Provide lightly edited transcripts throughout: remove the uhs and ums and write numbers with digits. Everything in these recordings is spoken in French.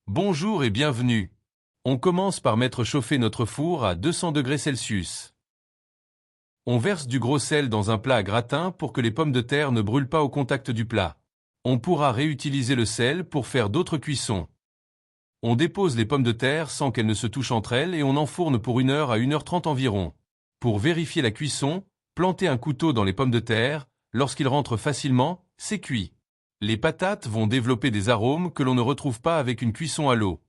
Bonjour et bienvenue. On commence par mettre chauffer notre four à 200 degrés Celsius. On verse du gros sel dans un plat à gratin pour que les pommes de terre ne brûlent pas au contact du plat. On pourra réutiliser le sel pour faire d'autres cuissons. On dépose les pommes de terre sans qu'elles ne se touchent entre elles et on enfourne pour 1 heure à 1h30 environ. Pour vérifier la cuisson, plantez un couteau dans les pommes de terre. Lorsqu'ils rentrent facilement, c'est cuit. Les patates vont développer des arômes que l'on ne retrouve pas avec une cuisson à l'eau.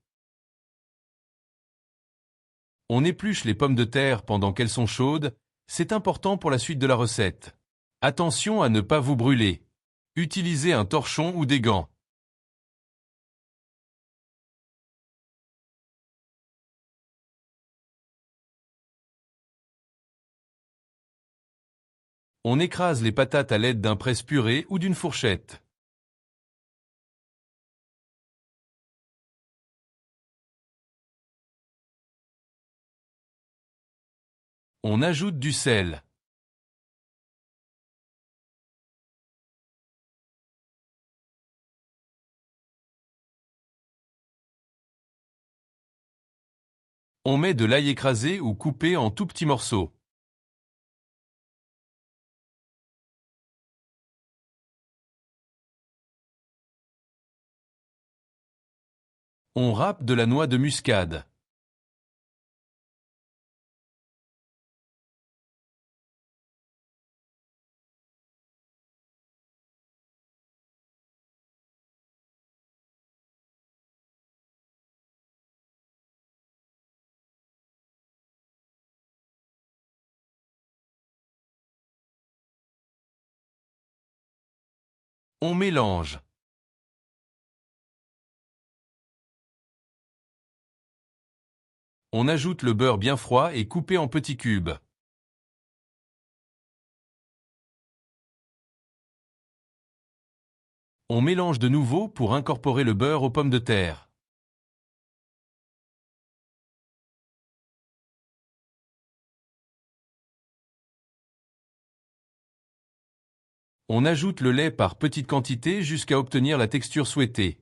On épluche les pommes de terre pendant qu'elles sont chaudes, c'est important pour la suite de la recette. Attention à ne pas vous brûler. Utilisez un torchon ou des gants. On écrase les patates à l'aide d'un presse-purée ou d'une fourchette. On ajoute du sel. On met de l'ail écrasé ou coupé en tout petits morceaux. On râpe de la noix de muscade. On mélange. On ajoute le beurre bien froid et coupé en petits cubes. On mélange de nouveau pour incorporer le beurre aux pommes de terre. On ajoute le lait par petites quantités jusqu'à obtenir la texture souhaitée.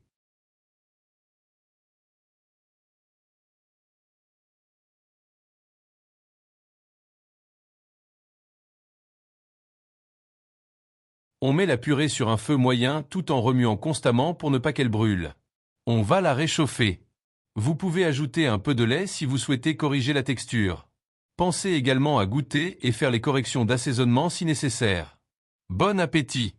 On met la purée sur un feu moyen tout en remuant constamment pour ne pas qu'elle brûle. On va la réchauffer. Vous pouvez ajouter un peu de lait si vous souhaitez corriger la texture. Pensez également à goûter et faire les corrections d'assaisonnement si nécessaire. Bon appétit!